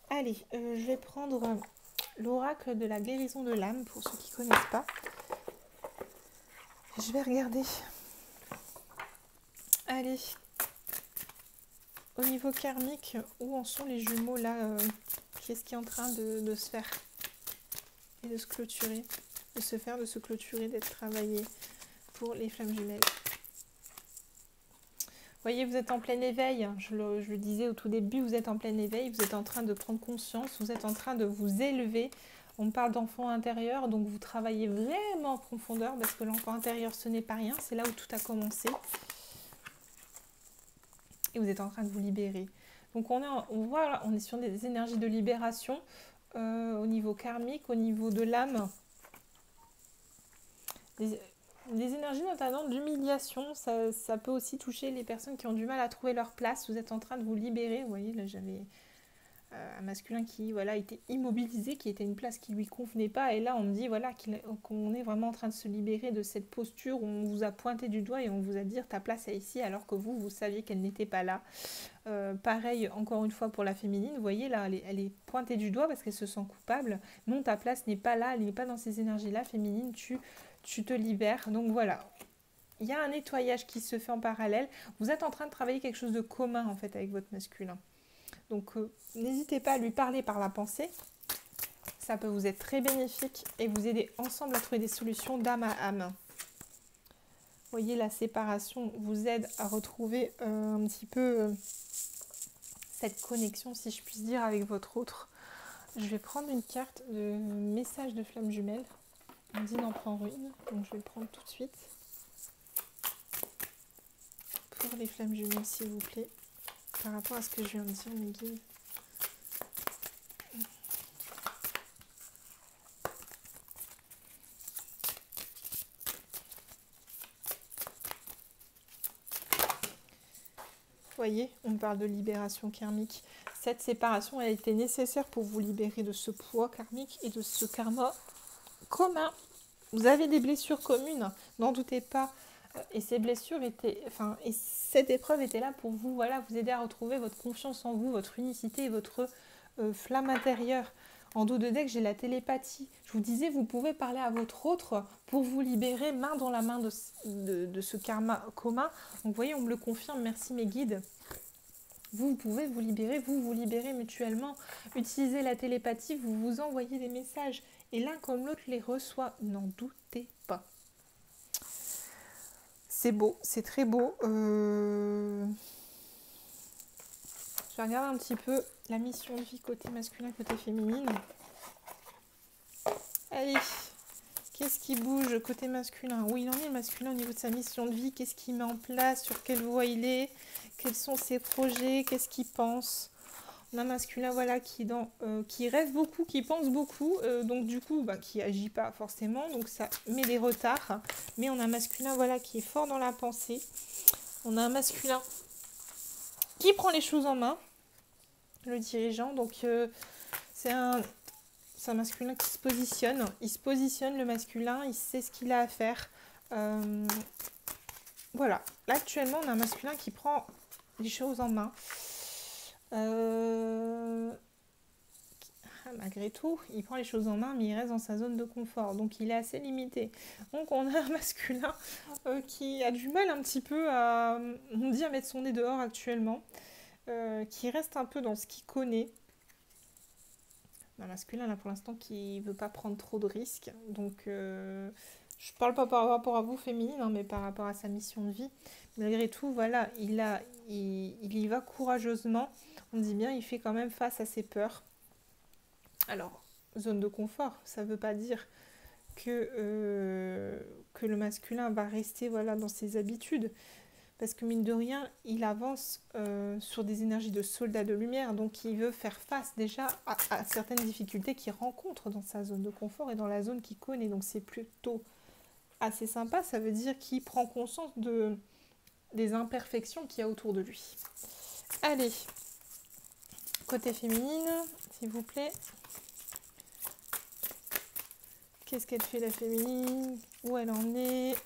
Allez, je vais prendre l'oracle de la guérison de l'âme pour ceux qui ne connaissent pas. Je vais regarder. Allez. Au niveau karmique, où en sont les jumeaux là qu'est-ce qui est en train de se faire et de se clôturer, de se clôturer, d'être travaillé pour les flammes jumelles. Vous voyez, vous êtes en plein éveil, je le disais au tout début, vous êtes en plein éveil, vous êtes en train de prendre conscience, vous êtes en train de vous élever. On parle d'enfant intérieur, donc vous travaillez vraiment en profondeur parce que l'enfant intérieur, ce n'est pas rien, c'est là où tout a commencé. Et vous êtes en train de vous libérer. Donc on est sur des énergies de libération au niveau karmique, au niveau de l'âme. Des énergies notamment d'humiliation, ça peut aussi toucher les personnes qui ont du mal à trouver leur place. Vous êtes en train de vous libérer. Vous voyez, là j'avais un masculin qui était immobilisé, qui était une place qui ne lui convenait pas. Et là on me dit qu'on est vraiment en train de se libérer de cette posture où on vous a pointé du doigt et on vous a dit ta place est ici alors que vous saviez qu'elle n'était pas là. Pareil encore une fois pour la féminine, vous voyez là elle est pointée du doigt parce qu'elle se sent coupable. Non, ta place n'est pas là, elle n'est pas dans ces énergies là. Féminine, tu te libères. Donc voilà, il y a un nettoyage qui se fait en parallèle. Vous êtes en train de travailler quelque chose de commun en fait avec votre masculin. Donc n'hésitez pas à lui parler par la pensée. Ça peut vous être très bénéfique et vous aider ensemble à trouver des solutions d'âme à âme. Vous voyez, la séparation vous aide à retrouver un petit peu cette connexion, si je puis dire, avec votre autre. Je vais prendre une carte de message de flamme jumelle. On dit d'en prendre une, donc je vais le prendre tout de suite. Pour les flammes jumelles, s'il vous plaît. Par rapport à ce que je viens de dire, mes guides. Vous voyez, on parle de libération karmique. Cette séparation a été nécessaire pour vous libérer de ce poids karmique et de ce karma commun. Vous avez des blessures communes, n'en doutez pas. Et ces blessures et cette épreuve était là pour vous, vous aider à retrouver votre confiance en vous, votre unicité et votre flamme intérieure. En dos de deck, j'ai la télépathie. Je vous disais, vous pouvez parler à votre autre pour vous libérer main dans la main de ce karma commun. Donc, vous voyez, on me le confirme. Merci mes guides. Vous pouvez vous libérer, vous libérez mutuellement. Utilisez la télépathie, vous vous envoyez des messages. Et l'un comme l'autre les reçoit. N'en doutez pas. C'est beau, c'est très beau. Je vais regarder un petit peu la mission de vie côté masculin, côté féminine. Allez, qu'est-ce qui bouge côté masculin? Où il en est le masculin au niveau de sa mission de vie? Qu'est-ce qu'il met en place? Sur quelle voie il est? Quels sont ses projets? Qu'est-ce qu'il pense? On a un masculin voilà, qui rêve beaucoup, qui pense beaucoup, donc du coup qui agit pas forcément, donc ça met des retards. Mais on a un masculin voilà, qui est fort dans la pensée. On a un masculin qui prend les choses en main, le dirigeant. Donc c'est un masculin qui se positionne. Il se positionne, le masculin, il sait ce qu'il a à faire. Voilà, là actuellement on a un masculin qui prend les choses en main. Malgré tout, il prend les choses en main, mais il reste dans sa zone de confort. Donc, il est assez limité. Donc, on a un masculin qui a du mal un petit peu à mettre son nez dehors actuellement. Qui reste un peu dans ce qu'il connaît. Un masculin, là, pour l'instant, qui ne veut pas prendre trop de risques. Donc, je ne parle pas par rapport à vous, féminine, hein, mais par rapport à sa mission de vie. Malgré tout, voilà, il y va courageusement. On dit bien, il fait quand même face à ses peurs. Alors, zone de confort, ça ne veut pas dire que le masculin va rester voilà, dans ses habitudes. Parce que mine de rien, il avance sur des énergies de soldat de lumière. Donc, il veut faire face déjà à certaines difficultés qu'il rencontre dans sa zone de confort et dans la zone qu'il connaît. Donc, c'est plutôt assez sympa. Ça veut dire qu'il prend conscience des imperfections qu'il y a autour de lui. Allez, côté féminine, s'il vous plaît. Qu'est-ce qu'elle fait la féminine? Où elle en est?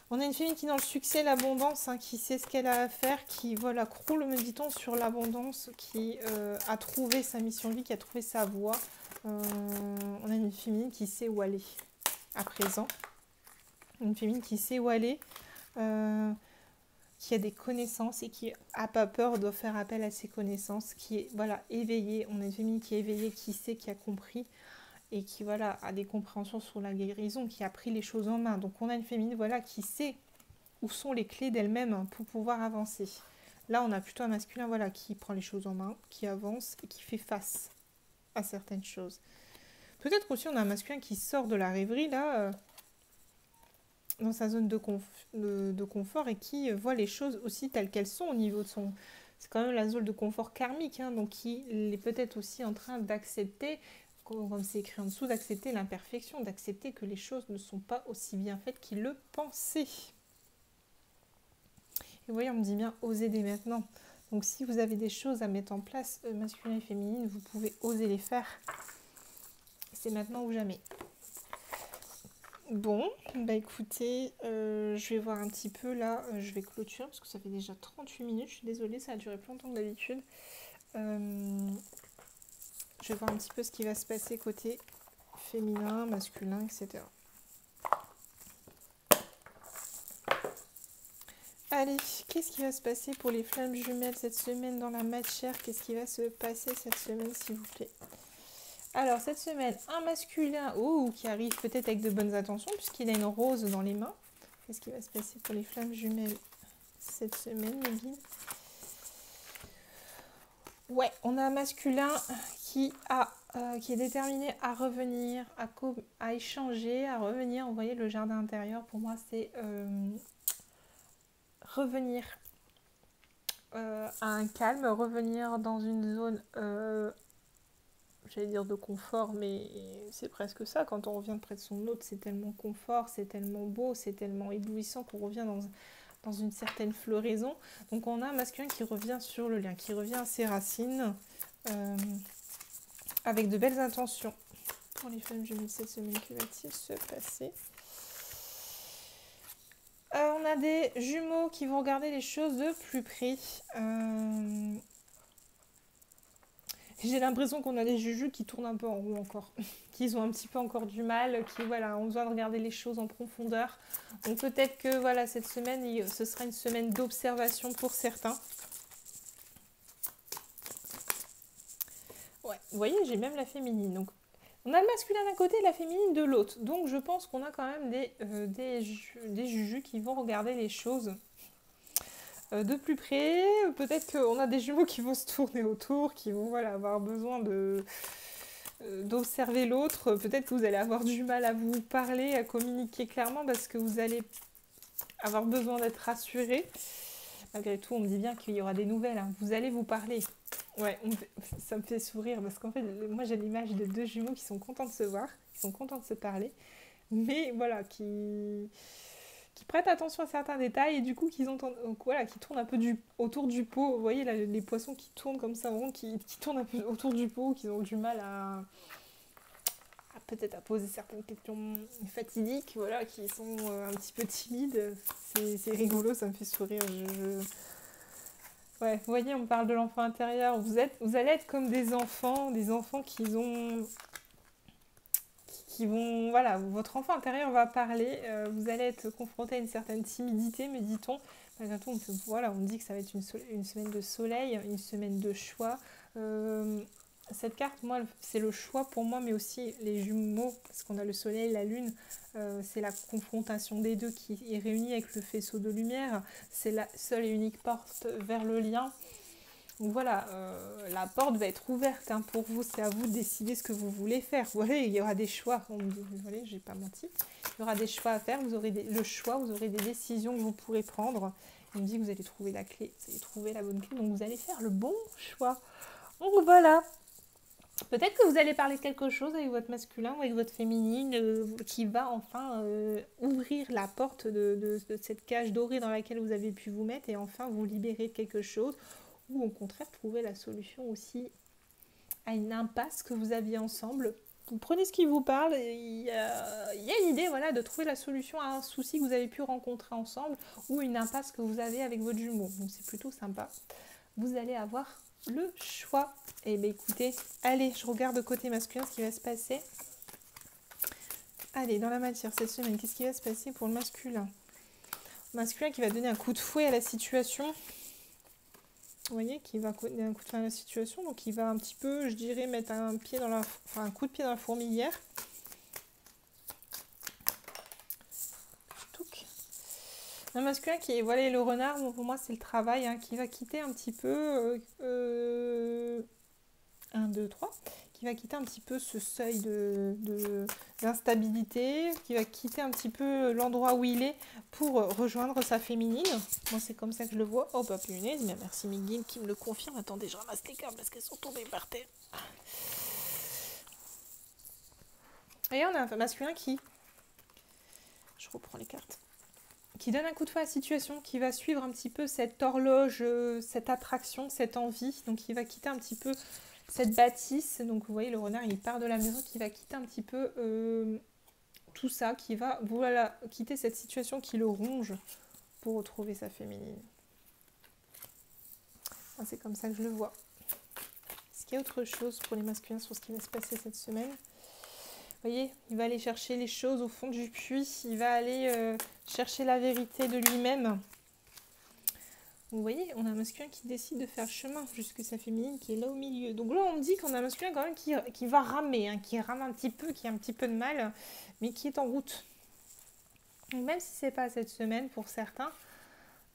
On a une féminine qui est dans le succès, l'abondance, hein, qui sait ce qu'elle a à faire, qui voilà, croule, me dit-on, sur l'abondance, qui a trouvé sa mission de vie, qui a trouvé sa voie. On a une féminine qui sait où aller à présent. Une féminine qui sait où aller, qui a des connaissances et qui n'a pas peur de faire appel à ses connaissances, qui est voilà, éveillée. On a une féminine qui est éveillée, qui sait, qui a compris et qui voilà, a des compréhensions sur la guérison, qui a pris les choses en main. Donc on a une féminine voilà, qui sait où sont les clés d'elle-même pour pouvoir avancer. Là, on a plutôt un masculin voilà, qui prend les choses en main, qui avance et qui fait face à certaines choses. Peut-être aussi on a un masculin qui sort de la rêverie, là, dans sa zone de confort et qui voit les choses aussi telles qu'elles sont au niveau de son... C'est quand même la zone de confort karmique, hein, donc il est peut-être aussi en train d'accepter, comme c'est écrit en dessous, d'accepter l'imperfection, d'accepter que les choses ne sont pas aussi bien faites qu'il le pensait. Et vous voyez, on me dit bien, osez dès maintenant. Donc si vous avez des choses à mettre en place, masculin et féminine, vous pouvez oser les faire. C'est maintenant ou jamais. Bon, bah écoutez, je vais voir un petit peu là, je vais clôturer parce que ça fait déjà 38 minutes, je suis désolée, ça a duré plus longtemps que d'habitude. Je vais voir un petit peu ce qui va se passer côté féminin, masculin, etc. Allez, qu'est-ce qui va se passer pour les flammes jumelles cette semaine dans la matière? Qu'est-ce qui va se passer cette semaine, s'il vous plaît? Alors, cette semaine, un masculin qui arrive peut-être avec de bonnes intentions, puisqu'il a une rose dans les mains. Qu'est-ce qui va se passer pour les flammes jumelles cette semaine, mes guides? Ouais, on a un masculin qui est déterminé à revenir, à échanger, à revenir. Vous voyez, le jardin intérieur, pour moi, c'est revenir à un calme, revenir dans une zone... j'allais dire de confort, mais c'est presque ça. Quand on revient près de son hôte, c'est tellement confort, c'est tellement beau, c'est tellement éblouissant qu'on revient dans une certaine floraison. Donc on a un masculin qui revient sur le lien, qui revient à ses racines, avec de belles intentions. Pour les femmes jumelles cette semaine, que va-t-il se passer? On a des jumeaux qui vont regarder les choses de plus près. J'ai l'impression qu'on a des jujus qui tournent un peu en rond encore, qu'ils ont un petit peu encore du mal, qui voilà, ont besoin de regarder les choses en profondeur. Donc peut-être que voilà, cette semaine, ce sera une semaine d'observation pour certains. Ouais, vous voyez, j'ai même la féminine. Donc on a le masculin d'un côté et la féminine de l'autre. Donc je pense qu'on a quand même des jujus qui vont regarder les choses de plus près. Peut-être qu'on a des jumeaux qui vont se tourner autour, qui vont voilà, avoir besoin d'observer l'autre. Peut-être que vous allez avoir du mal à vous parler, à communiquer clairement parce que vous allez avoir besoin d'être rassuré. Malgré tout, on me dit bien qu'il y aura des nouvelles. Hein. Vous allez vous parler. Ouais, ça me fait sourire parce qu'en fait, moi j'ai l'image de deux jumeaux qui sont contents de se voir, qui sont contents de se parler, mais voilà, qui prêtent attention à certains détails et du coup qui tournent un peu autour du pot. Vous voyez là, les poissons qui tournent comme ça, vraiment, qui tournent un peu autour du pot, qui ont du mal à peut-être à poser certaines questions fatidiques, voilà, qui sont un petit peu timides. C'est rigolo, ça me fait sourire. Ouais, vous voyez, on parle de l'enfant intérieur. Vous allez être comme des enfants qui vont, voilà, votre enfant intérieur va parler. Vous allez être confronté à une certaine timidité, me dit-on. Malgré tout, voilà, on me dit que ça va être une semaine de soleil, une semaine de choix. Cette carte, moi, c'est le choix pour moi, mais aussi les jumeaux, parce qu'on a le soleil, la lune, c'est la confrontation des deux qui est réunie avec le faisceau de lumière. C'est la seule et unique porte vers le lien. Donc voilà, la porte va être ouverte hein, pour vous, c'est à vous de décider ce que vous voulez faire. Voilà, il y aura des choix, désolé, j'ai pas menti. Il y aura des choix à faire, vous aurez le choix, vous aurez des décisions que vous pourrez prendre. On me dit que vous allez trouver la clé, vous allez trouver la bonne clé, donc vous allez faire le bon choix. Donc voilà. Peut-être que vous allez parler de quelque chose avec votre masculin ou avec votre féminine qui va enfin ouvrir la porte de cette cage dorée dans laquelle vous avez pu vous mettre et enfin vous libérer de quelque chose ou au contraire trouver la solution aussi à une impasse que vous aviez ensemble. Vous prenez ce qui vous parle, il y a une idée voilà, de trouver la solution à un souci que vous avez pu rencontrer ensemble ou une impasse que vous avez avec votre jumeau. Donc c'est plutôt sympa. Vous allez avoir le choix. Eh bien écoutez, allez, je regarde côté masculin ce qui va se passer. Allez, dans la matière cette semaine, qu'est-ce qui va se passer pour le masculin? Le masculin qui va donner un coup de fouet à la situation. Vous voyez, qui va donner un coup de fouet à la situation. Donc il va un petit peu, je dirais, mettre un coup de pied dans la fourmilière. Un masculin qui est, voilà, le renard, bon, pour moi c'est le travail, hein, qui va quitter un petit peu 1, 2, 3, qui va quitter un petit peu ce seuil d'instabilité, qui va quitter un petit peu l'endroit où il est pour rejoindre sa féminine. Moi c'est comme ça que je le vois. Oh bah punaise, mais merci Miguel qui me le confirme. Attendez, je ramasse les cartes parce qu'elles sont tombées par terre. Et on a un masculin qui... Je reprends les cartes. Qui donne un coup de fouet à la situation, qui va suivre un petit peu cette horloge, cette attraction, cette envie. Donc il va quitter un petit peu cette bâtisse. Donc vous voyez, le renard, il part de la maison, qui va quitter un petit peu tout ça, qui va voilà, quitter cette situation qui le ronge pour retrouver sa féminine. Enfin, c'est comme ça que je le vois. Est-ce qu'il y a autre chose pour les masculins sur ce qui va se passer cette semaine ? Vous voyez, il va aller chercher les choses au fond du puits, il va aller chercher la vérité de lui-même. Vous voyez, on a un masculin qui décide de faire chemin jusqu'à sa féminine qui est là au milieu. Donc là, on me dit qu'on a un masculin quand même qui va ramer, hein, qui rame un petit peu, qui a un petit peu de mal, mais qui est en route. Donc même si c'est pas cette semaine pour certains,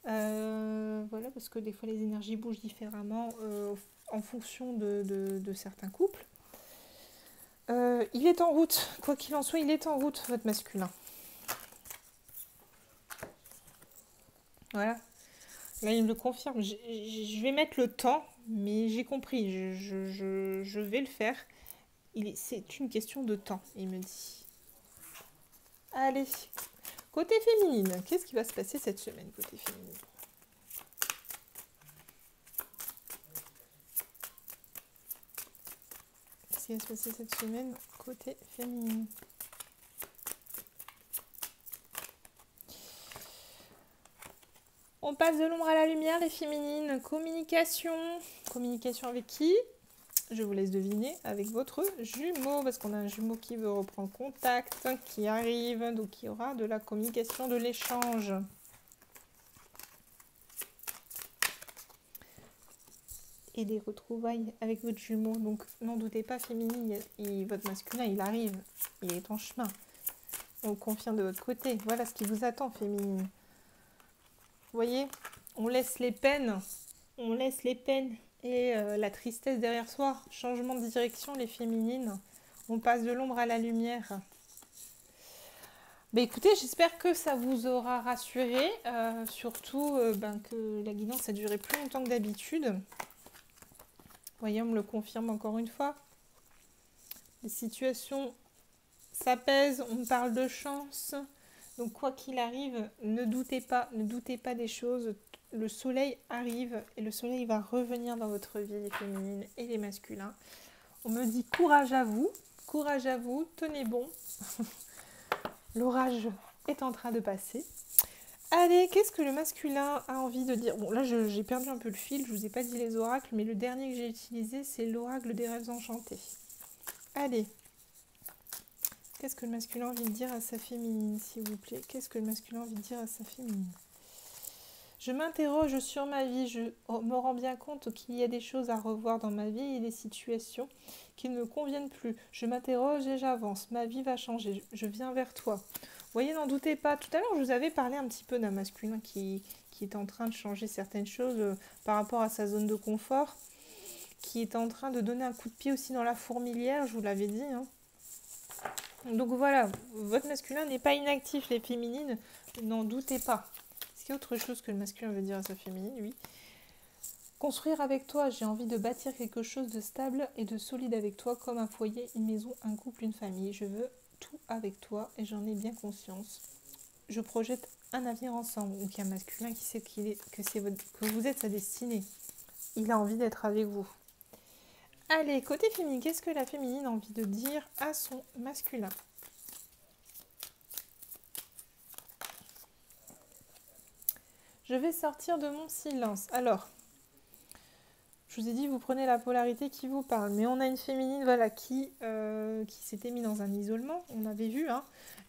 voilà, parce que des fois les énergies bougent différemment en fonction de certains couples. Il est en route, quoi qu'il en soit, il est en route, votre masculin. Voilà. Là, il me le confirme. Je vais mettre le temps, mais j'ai compris. Je vais le faire. C'est une question de temps, il me dit. Allez. Côté féminine, qu'est-ce qui va se passer cette semaine, côté féminine ? Qu'est-ce qui va se passer cette semaine, côté féminine ? On passe de l'ombre à la lumière, les féminines. Communication. Communication avec qui ? Je vous laisse deviner avec votre jumeau, parce qu'on a un jumeau qui veut reprendre contact, qui arrive, donc il y aura de la communication, de l'échange. Et des retrouvailles avec votre jumeau. Donc n'en doutez pas, féminine, votre masculin, il arrive, il est en chemin. On confirme de votre côté. Voilà ce qui vous attend, féminine. Vous voyez, on laisse les peines et la tristesse derrière soi. Changement de direction, les féminines. On passe de l'ombre à la lumière. Écoutez, j'espère que ça vous aura rassuré. Surtout que la guidance a duré plus longtemps que d'habitude. Vous voyez, on me le confirme encore une fois. Les situations s'apaisent, on parle de chance. Donc quoi qu'il arrive, ne doutez pas des choses. Le soleil arrive et le soleil va revenir dans votre vie, les féminines et les masculins. On me dit courage à vous, tenez bon. L'orage est en train de passer. Allez, qu'est-ce que le masculin a envie de dire? Bon, là, j'ai perdu un peu le fil, je vous ai pas dit les oracles, mais le dernier que j'ai utilisé, c'est l'oracle des rêves enchantés. Allez, qu'est-ce que le masculin a envie de dire à sa féminine, s'il vous plaît? Qu'est-ce que le masculin a envie de dire à sa féminine? Je m'interroge sur ma vie, je me rends bien compte qu'il y a des choses à revoir dans ma vie et des situations qui ne me conviennent plus. Je m'interroge et j'avance, ma vie va changer, je viens vers toi. Vous voyez, n'en doutez pas. Tout à l'heure, je vous avais parlé un petit peu d'un masculin qui est en train de changer certaines choses par rapport à sa zone de confort, qui est en train de donner un coup de pied aussi dans la fourmilière, je vous l'avais dit. Donc voilà, votre masculin n'est pas inactif, les féminines, n'en doutez pas. Est-ce qu'il y a autre chose que le masculin veut dire à sa féminine? Oui. Construire avec toi, j'ai envie de bâtir quelque chose de stable et de solide avec toi, comme un foyer, une maison, un couple, une famille. Je veux tout avec toi et j'en ai bien conscience. Je projette un avenir ensemble. Donc il y a un masculin qui sait que vous êtes sa destinée. Il a envie d'être avec vous. Allez, côté féminin, qu'est-ce que la féminine a envie de dire à son masculin? Je vais sortir de mon silence. Alors, je vous ai dit, vous prenez la polarité qui vous parle. Mais on a une féminine qui s'était mise dans un isolement, on avait vu.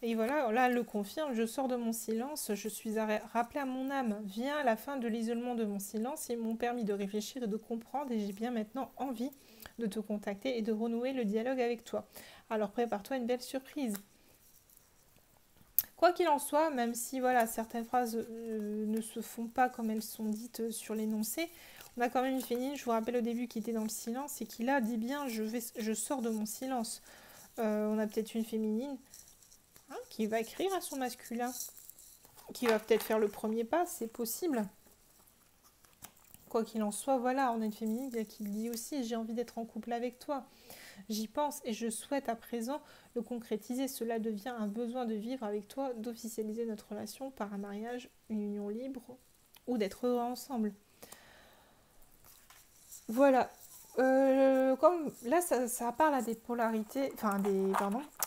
Et voilà, là, elle le confirme, je sors de mon silence, je suis rappelée à mon âme. Vient la fin de l'isolement de mon silence, ils m'ont permis de réfléchir et de comprendre. Et j'ai bien maintenant envie de te contacter et de renouer le dialogue avec toi. Alors prépare-toi une belle surprise. Quoi qu'il en soit, même si certaines phrases ne se font pas comme elles sont dites sur l'énoncé, on a quand même une féminine, je vous rappelle au début, qui était dans le silence et qui là dit bien je sors de mon silence. On a peut-être une féminine qui va écrire à son masculin, qui va peut-être faire le premier pas, c'est possible. Quoi qu'il en soit, on a une féminine qui dit aussi j'ai envie d'être en couple avec toi. J'y pense et je souhaite à présent le concrétiser. Cela devient un besoin de vivre avec toi, d'officialiser notre relation par un mariage, une union libre ou d'être heureux ensemble. Voilà. Comme là, ça parle à des polarités,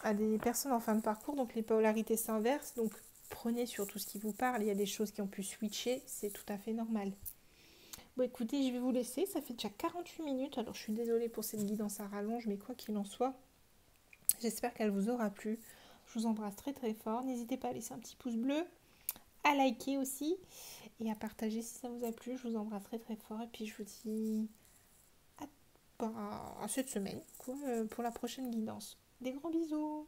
à des personnes en fin de parcours, donc les polarités s'inversent. Donc prenez sur tout ce qui vous parle. Il y a des choses qui ont pu switcher, c'est tout à fait normal. Bon, écoutez, je vais vous laisser. Ça fait déjà 48 minutes. Alors, je suis désolée pour cette guidance à rallonge, mais quoi qu'il en soit, j'espère qu'elle vous aura plu. Je vous embrasse très très fort. N'hésitez pas à laisser un petit pouce bleu, à liker aussi et à partager si ça vous a plu. Je vous embrasse très très fort. Et puis, je vous dis à cette semaine pour la prochaine guidance. Des gros bisous.